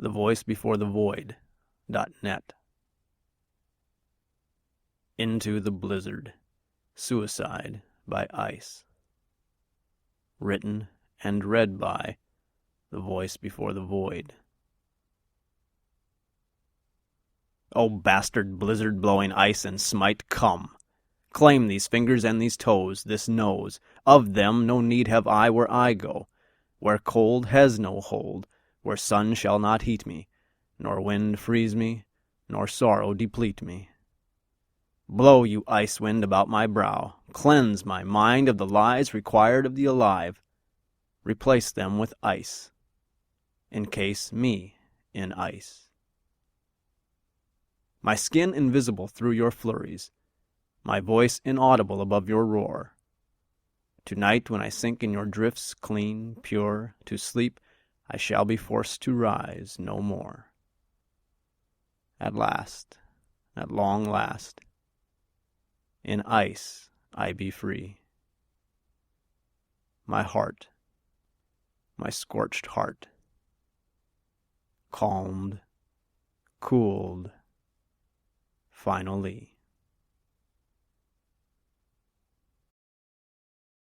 The voice before the Void.net. Into the Blizzard. Suicide by Ice. Written and read by The Voice Before the Void. O bastard blizzard blowing ice and smite, come! Claim these fingers and these toes, this nose. Of them no need have I where I go, where cold has no hold, where sun shall not heat me, nor wind freeze me, nor sorrow deplete me. Blow, you ice wind, about my brow, cleanse my mind of the lies required of the alive, replace them with ice, encase me in ice. My skin invisible through your flurries, my voice inaudible above your roar. Tonight, when I sink in your drifts clean, pure, to sleep, I shall be forced to rise no more. At last, at long last, in ice I be free. My heart, my scorched heart, calmed, cooled, finally.